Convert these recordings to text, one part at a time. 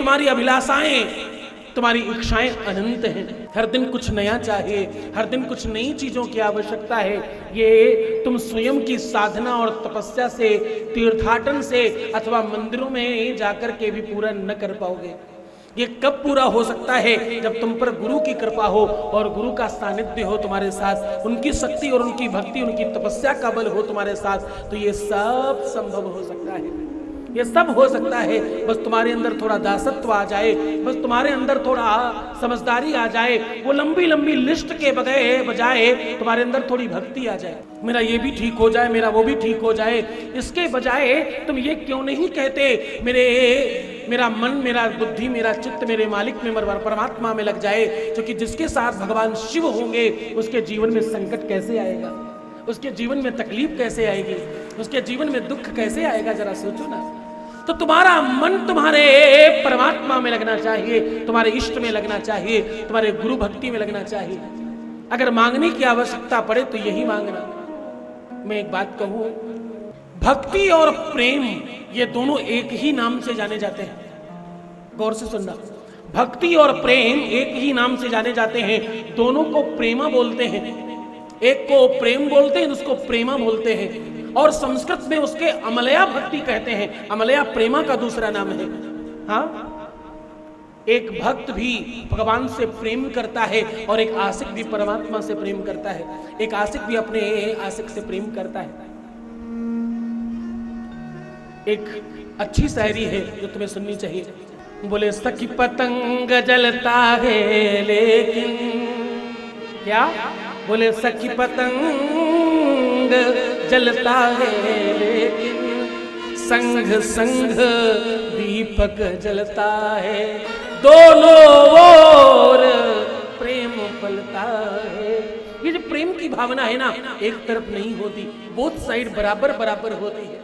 तुम्हारी अभिलाषाएं, तुम्हारी इच्छाएं अनंत हैं। हर दिन कुछ नया चाहिए, हर दिन कुछ नई चीजों की आवश्यकता है। ये तुम स्वयं की साधना और तपस्या से, तीर्थाटन से अथवा मंदिरों में जाकर के भी पूरा न कर पाओगे। ये कब पूरा हो सकता है? जब तुम पर गुरु की कृपा हो और गुरु का सानिध्य हो तुम्हारे साथ, उनकी शक्ति और उनकी भक्ति, उनकी तपस्या का बल हो तुम्हारे साथ, तो ये सब संभव हो सकता है। ये सब हो सकता है, बस तुम्हारे अंदर थोड़ा दासत्व आ जाए, बस तुम्हारे अंदर थोड़ा समझदारी आ जाए, वो लंबी लंबी लिस्ट के बजाय तुम्हारे अंदर थोड़ी भक्ति आ जाए। मेरा ये भी ठीक हो जाए, मेरा वो भी ठीक हो जाए। इसके बजाय तुम ये क्यों नहीं कहते मेरा मन, मेरा बुद्धि, मेरा चित्त मेरे मालिक में, परमात्मा में लग जाए। क्योंकि जिसके साथ भगवान शिव होंगे उसके जीवन में संकट कैसे आएगा, उसके जीवन में तकलीफ कैसे आएगी, उसके जीवन में दुख कैसे आएगा, जरा सोचो ना। तो तुम्हारा मन तुम्हारे परमात्मा में लगना चाहिए, तुम्हारे इष्ट में लगना चाहिए, तुम्हारे गुरु भक्ति में लगना चाहिए। अगर मांगने की आवश्यकता पड़े तो यही मांगना। मैं एक बात कहूं, भक्ति और प्रेम ये दोनों एक ही नाम से जाने जाते हैं। गौर से सुनना, भक्ति और प्रेम एक ही नाम से जाने जाते हैं। दोनों को प्रेमा बोलते हैं, एक को प्रेम बोलते हैं, उसको प्रेमा बोलते हैं। और संस्कृत में उसके अमलया भक्ति कहते हैं। अमलया प्रेमा का दूसरा नाम है। हाँ, एक भक्त भी भगवान से प्रेम करता है और एक आशिक भी परमात्मा से प्रेम करता है। एक आशिक भी अपने आशिक से प्रेम करता है। एक अच्छी शायरी है जो तुम्हें सुननी चाहिए। बोले सखी पतंग जलता है लेकिन, क्या बोले सखी पतंग जलता है लेकिन संग संग दीपक जलता है, दोनों ओर प्रेम पलता है। ये जो प्रेम की भावना है ना, एक तरफ नहीं होती, बोथ साइड बराबर बराबर होती है।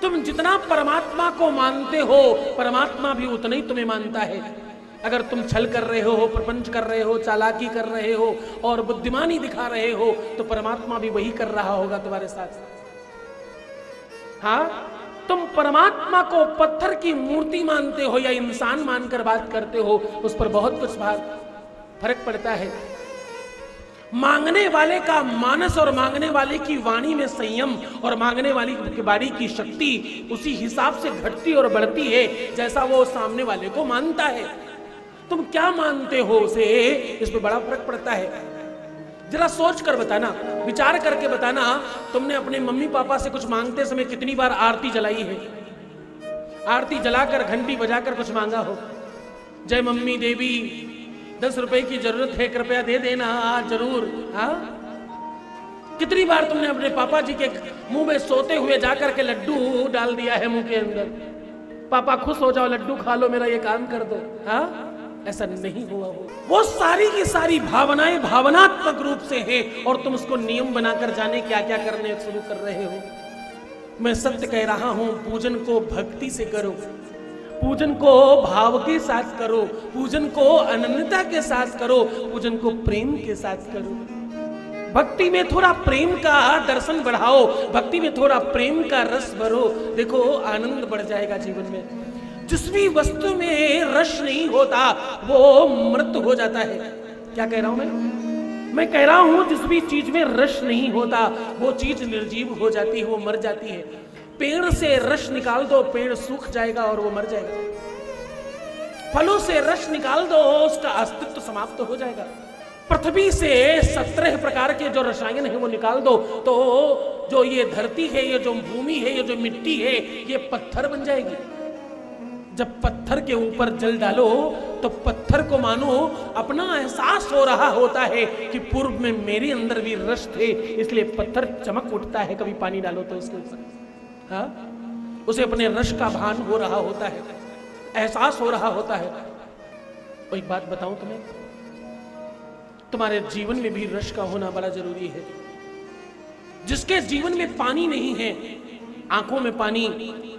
तुम जितना परमात्मा को मानते हो, परमात्मा भी उतना ही तुम्हें मानता है। अगर तुम छल कर रहे हो, प्रपंच कर रहे हो, चालाकी कर रहे हो और बुद्धिमानी दिखा रहे हो, तो परमात्मा भी वही कर रहा होगा तुम्हारे साथ। हाँ, तुम परमात्मा को पत्थर की मूर्ति मानते हो या इंसान मानकर बात करते हो, उस पर बहुत कुछ फर्क पड़ता है। मांगने वाले का मानस और मांगने वाले की वाणी में संयम और मांगने वाली की वाणी की शक्ति उसी हिसाब से घटती और बढ़ती है जैसा वो सामने वाले को मानता है। तुम क्या मानते हो उसे, इस पे बड़ा फर्क पड़ता है। जरा सोच कर बताना, विचार करके बताना, तुमने अपने मम्मी पापा से कुछ मांगते समय कितनी बार आरती जलाई है? आरती जलाकर, घंटी बजाकर कुछ मांगा हो? जय मम्मी देवी, 10 रुपए की जरूरत है, कृपया दे देना जरूर। हाँ, कितनी बार तुमने अपने पापा जी के मुंह में सोते हुए जाकर के लड्डू डाल दिया है मुंह के अंदर, पापा खुश हो जाओ, लड्डू खा लो, मेरा ये काम कर दो। हाँ, ऐसा नहीं हुआ हो। वो सारी की सारी भावनाएं भावनात्मक रूप से है और तुम उसको नियम बनाकर जाने क्या क्या करने शुरू कर रहे हो। मैं सत्य कह रहा हूं, पूजन को भक्ति से करो, पूजन को भाव के साथ करो, पूजन को अनन्यता के साथ करो, पूजन को प्रेम के साथ करो। भक्ति में थोड़ा प्रेम का दर्शन बढ़ाओ, भक्ति में थोड़ा प्रेम का रस भरो, देखो आनंद बढ़ जाएगा जीवन में। जिस भी वस्तु में रस नहीं होता वो मृत हो जाता है। क्या कह रहा हूं मैं कह रहा हूं जिस भी चीज में रस नहीं होता वो चीज निर्जीव हो जाती है, वो मर जाती है। पेड़ से रस निकाल दो, पेड़ सूख जाएगा और वो मर जाएगा। फलों से रस निकाल दो, उसका अस्तित्व समाप्त हो जाएगा। पृथ्वी से 17 प्रकार के जो रसायन है वो निकाल दो तो जो ये धरती है, ये जो भूमि है, ये जो मिट्टी है, ये पत्थर बन जाएगी। जब पत्थर के ऊपर जल डालो तो पत्थर को मानो अपना एहसास हो रहा होता है कि पूर्व में मेरे अंदर भी रस थे, इसलिए पत्थर चमक उठता है कभी पानी डालो तो उसके ऊपर। हाँ, उसे अपने रस का भान हो रहा होता है, एहसास हो रहा होता है। और एक बात बताऊं तुम्हें, तुम्हारे जीवन में भी रस का होना बड़ा जरूरी है। जिसके जीवन में पानी नहीं है, आंखों में पानी,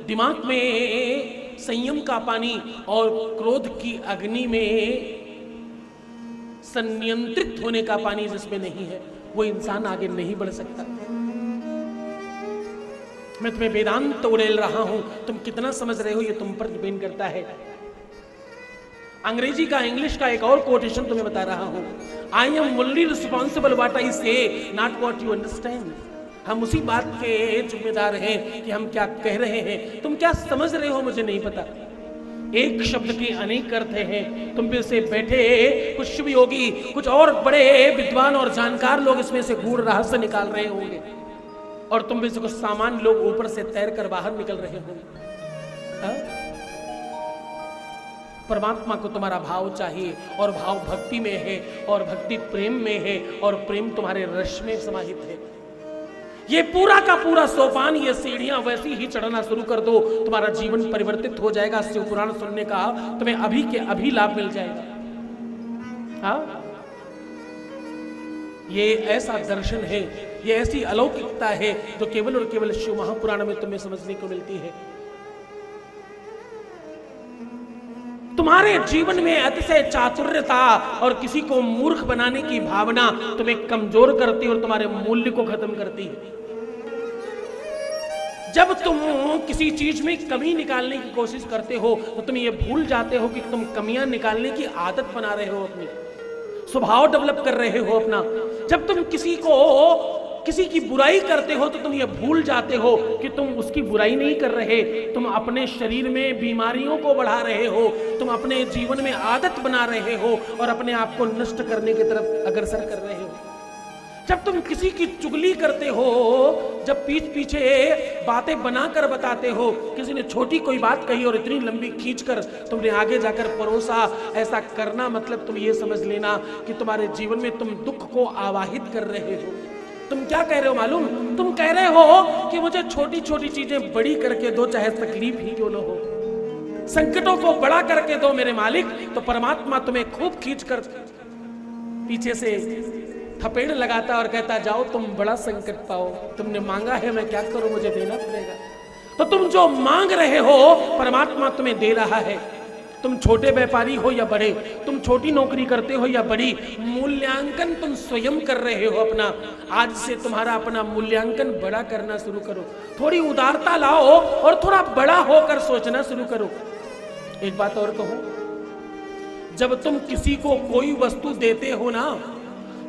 दिमाग में संयम का पानी और क्रोध की अग्नि में संनियंत्रित होने का पानी जिसमें नहीं है, वो इंसान आगे नहीं बढ़ सकता। मैं तुम्हें वेदांत उड़ेल रहा हूं, तुम कितना समझ रहे हो ये तुम पर डिपेंड करता है। अंग्रेजी का, इंग्लिश का एक और कोटेशन तुम्हें बता रहा हूं। I am only responsible what I से, नॉट व्हाट यू अंडरस्टैंड। हम उसी बात के जिम्मेदार हैं कि हम क्या कह रहे हैं, तुम क्या समझ रहे हो मुझे नहीं पता। एक शब्द के अनेक अर्थ हैं। तुम पे से बैठे कुछ भी होगी, कुछ और बड़े विद्वान और जानकार लोग इसमें से गूढ़ रहस्य निकाल रहे होंगे, और तुम में से कुछ सामान्य लोग ऊपर से तैर कर बाहर निकल रहे होंगे। परमात्मा को तुम्हारा भाव चाहिए, और भाव भक्ति में है, और भक्ति प्रेम में है, और प्रेम तुम्हारे रस में समाहित है। ये पूरा का पूरा सोपान, ये सीढ़ियां वैसी ही चढ़ना शुरू कर दो, तुम्हारा जीवन परिवर्तित हो जाएगा। शिव पुराण सुनने का तुम्हें अभी के अभी लाभ मिल जाएगा। हाँ, ये ऐसा दर्शन है, ये ऐसी अलौकिकता है जो केवल और केवल शिव महापुराण में तुम्हें समझने को मिलती है। तुम्हारे जीवन में अतिशय चातुर्यता और किसी को मूर्ख बनाने की भावना तुम्हें कमजोर करती और तुम्हारे मूल्य को खत्म करती है। जब तुम किसी चीज में कमी निकालने की कोशिश करते हो तो तुम ये भूल जाते हो कि तुम कमियां निकालने की आदत बना रहे हो, अपनी स्वभाव डेवलप कर रहे हो अपना। जब तुम किसी की बुराई करते हो तो तुम ये भूल जाते हो कि तुम उसकी बुराई नहीं कर रहे, तुम अपने शरीर में बीमारियों को बढ़ा रहे हो, तुम अपने जीवन में आदत बना रहे हो और अपने आप को नष्ट करने की तरफ अग्रसर कर रहे हो। जब तुम किसी की चुगली करते हो, जब पीछे बातें बनाकर बताते हो, किसी ने छोटी कोई बात कही और इतनी लंबी खींचकर तुमने आगे जाकर परोसा, ऐसा करना मतलब तुम ये समझ लेना कि तुम्हारे जीवन में तुम दुख को आवाहित कर रहे हो। तुम क्या कह रहे हो मालूम? तुम कह रहे हो कि मुझे छोटी छोटी चीजें बड़ी करके दो, चाहे तकलीफ ही क्यों न हो, संकटों को बड़ा करके दो मेरे मालिक। तो परमात्मा तुम्हें खूब खींचकर पीछे से थपेड़ लगाता और कहता, जाओ तुम बड़ा संकट पाओ, तुमने मांगा है, मैं क्या करूं, मुझे देना पड़ेगा। तो तुम जो मांग रहे हो परमात्मा तुम्हें दे रहा है। तुम छोटे व्यापारी हो या बड़े, तुम छोटी नौकरी करते हो या बड़ी, मूल्यांकन तुम स्वयं कर रहे हो अपना। आज से तुम्हारा अपना मूल्यांकन बड़ा करना शुरू करो, थोड़ी उदारता लाओ और थोड़ा बड़ा होकर सोचना शुरू करो। एक बात और कहूं, जब तुम किसी को कोई वस्तु देते हो ना,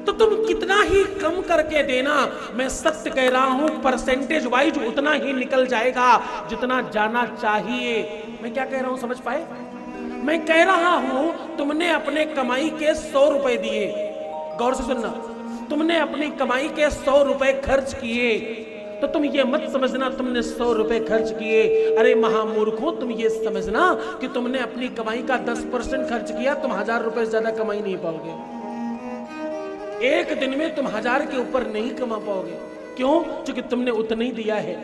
तो तुम कितना ही कम करके देना, मैं सत्य कह रहा हूं, परसेंटेज वाइज उतना ही निकल जाएगा जितना जाना चाहिए। मैं क्या कह रहा हूं, समझ पाए? मैं कह रहा हूं, तुमने अपने कमाई के 100 रुपए दिए, गौर से सुनना, तुमने अपनी कमाई के 100 रुपए खर्च किए, तो तुम ये मत समझना तुमने 100 रुपए खर्च किए। अरे महामूर्खों, तुम ये समझना कि तुमने अपनी कमाई का 10% खर्च किया, तुम 1000 रुपए से ज्यादा कमाई नहीं पाओगे। एक दिन में तुम 1000 के ऊपर नहीं कमा पाओगे। क्यों? क्योंकि तुमने उतना ही दिया है।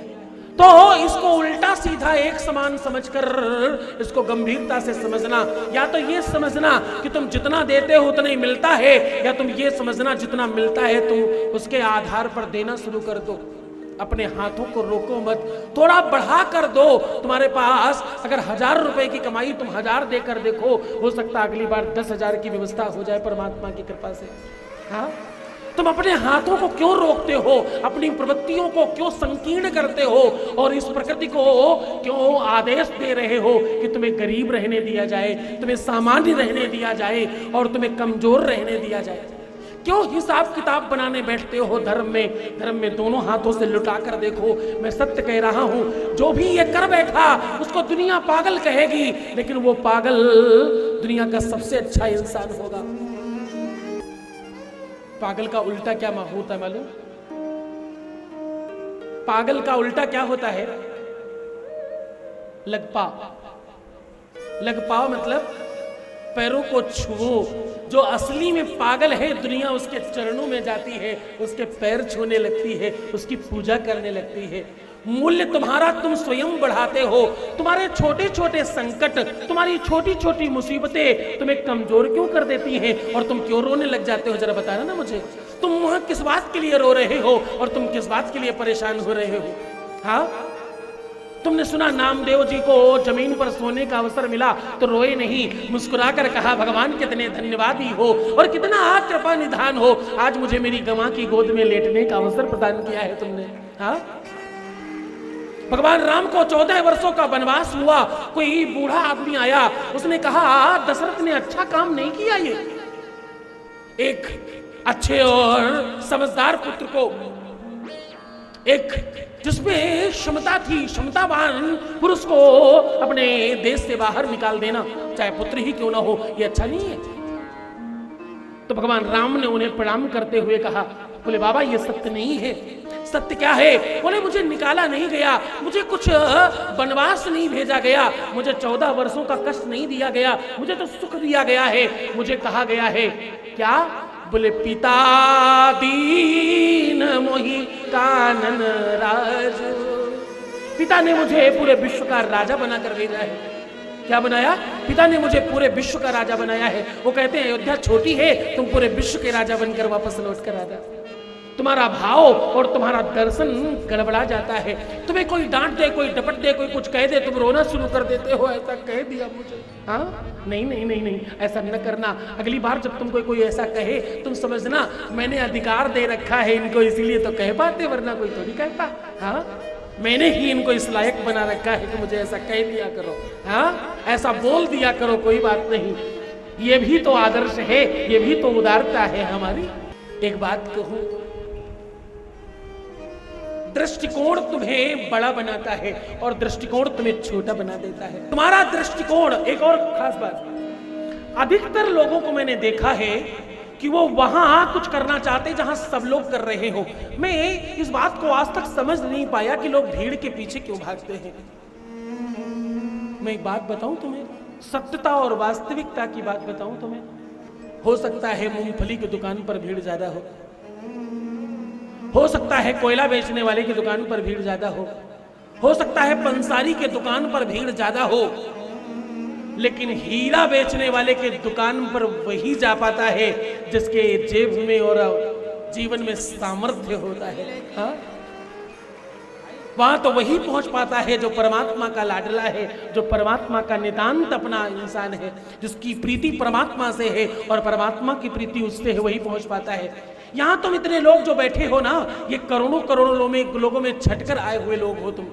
तो इसको उल्टा सीधा एक समान समझकर इसको गंभीरता से समझना। या तो ये समझना कि तुम जितना देते हो उतना ही मिलता है, या तुम ये समझना जितना मिलता है तुम उसके आधार पर देना शुरू कर दो। अपने हाथों को रोको मत, थोड़ा बढ़ा कर दो। तुम्हारे पास अगर 1000 रुपए की कमाई तुम 1000 देकर देखो, हो सकता है अगली बार 10,000 की व्यवस्था हो जाए परमात्मा की कृपा से। हाँ, तुम अपने हाथों को क्यों रोकते हो, अपनी प्रवृत्तियों को क्यों संकीर्ण करते हो, और इस प्रकृति को क्यों आदेश दे रहे हो कि तुम्हें गरीब रहने दिया जाए, तुम्हें सामान्य रहने दिया जाए और तुम्हें कमजोर रहने दिया जाए? क्यों हिसाब किताब बनाने बैठते हो धर्म में? धर्म में दोनों हाथों से लुटा कर देखो। मैं सत्य कह रहा हूं, जो भी ये कर बैठा उसको दुनिया पागल कहेगी, लेकिन वो पागल दुनिया का सबसे अच्छा इंसान होगा। पागल का उल्टा क्या होता है मालूम? पागल का उल्टा क्या होता है? लगपाव। लगपाव मतलब पैरों को छुओ। जो असली में पागल है, दुनिया उसके चरणों में जाती है, उसके पैर छूने लगती है, उसकी पूजा करने लगती है। मूल्य तुम्हारा तुम स्वयं बढ़ाते हो। तुम्हारे छोटे छोटे संकट, तुम्हारी छोटी छोटी मुसीबतें तुम्हें कमजोर क्यों कर देती हैं, और तुम क्यों रोने लग जाते हो? जरा बताना ना मुझे, तुम वहां किस बात के लिए रो रहे हो और तुम किस बात के लिए परेशान हो रहे हो? हाँ, तुमने सुना नामदेव जी को जमीन पर सोने का अवसर मिला तो रोए नहीं, मुस्कुराकर कहा, भगवान कितने धन्यवादी हो और कितना कृपा निधान हो, आज मुझे मेरी गवां की गोद में लेटने का अवसर प्रदान किया है तुमने। हाँ, भगवान राम को 14 वर्षों का वनवास हुआ, कोई बूढ़ा आदमी आया, उसने कहा दशरथ ने अच्छा काम नहीं किया। ये एक अच्छे और समझदार पुत्र को, एक जिसमें क्षमता थी, क्षमतावान पुरुष को अपने देश से बाहर निकाल देना, चाहे पुत्र ही क्यों ना हो, यह अच्छा नहीं है। तो भगवान राम ने उन्हें प्रणाम करते हुए कहा, बोले बाबा ये सत्य नहीं है। सत्य क्या है? बोले मुझे निकाला नहीं गया, मुझे कुछ वनवास नहीं भेजा गया, मुझे 14 वर्षों का कष्ट नहीं दिया गया, मुझे तो सुख दिया गया है। मुझे कहा गया है क्या? बोले पिता दीन मोहि कानन राज, पिता ने मुझे पूरे विश्व का राजा बनाकर भेजा है। क्या बनाया? पिता ने मुझे पूरे विश्व का राजा बनाया है। वो कहते हैं अयोध्या छोटी है, तुम पूरे विश्व के राजा बनकर वापस लौट कर आ जाओ। तुम्हारा भाव और तुम्हारा दर्शन गड़बड़ा जाता है। तुम्हें कोई डांट दे, कोई डपट दे, कोई कुछ कह दे, तुम रोना शुरू कर देते हो, ऐसा कह दिया मुझे। हाँ नहीं नहीं नहीं नहीं, ऐसा न करना। अगली बार जब तुमको कोई ऐसा कहे, तुम समझना मैंने अधिकार दे रखा है इनको, इसीलिए तो कह पाते, वरना कोई थोड़ी कहता। हाँ मैंने ही इनको इस लायक बना रखा है कि मुझे ऐसा कह दिया करो, हाँ ऐसा बोल दिया करो, कोई बात नहीं। ये भी तो आदर्श है, ये भी तो उदारता है हमारी। एक बात कहूं, दृष्टिकोण तुम्हें बड़ा बनाता है और दृष्टिकोण तुम्हें छोटा बना देता है। तुम्हारा दृष्टिकोण, एक और खास बात, अधिकतर लोगों को मैंने देखा है कि वो वहां कुछ करना चाहते जहां सब लोग कर रहे हो। मैं इस बात को आज तक समझ नहीं पाया कि लोग भीड़ के पीछे क्यों भागते हैं। मैं एक बात बताऊं तुम्हें, सत्यता और वास्तविकता की बात बताऊं तुम्हें। हो सकता है मूंगफली की दुकान पर भीड़ ज्यादा हो सकता है कोयला बेचने वाले की दुकान पर भीड़ ज्यादा हो सकता है पंसारी के दुकान पर भीड़ ज्यादा हो, लेकिन हीरा बेचने वाले के दुकान पर वही जा पाता है जिसके जेब में और जीवन में सामर्थ्य होता है। हाँ? वहां तो वही पहुंच पाता है जो परमात्मा का लाडला है, जो परमात्मा का नितांत अपना इंसान है, जिसकी प्रीति परमात्मा से है और परमात्मा की प्रीति उससे है, वही पहुंच पाता है। यहां तुम इतने लोग जो बैठे हो ना, ये करोड़ों करोड़ों लोगों में छटकर आए हुए लोग हो तुम।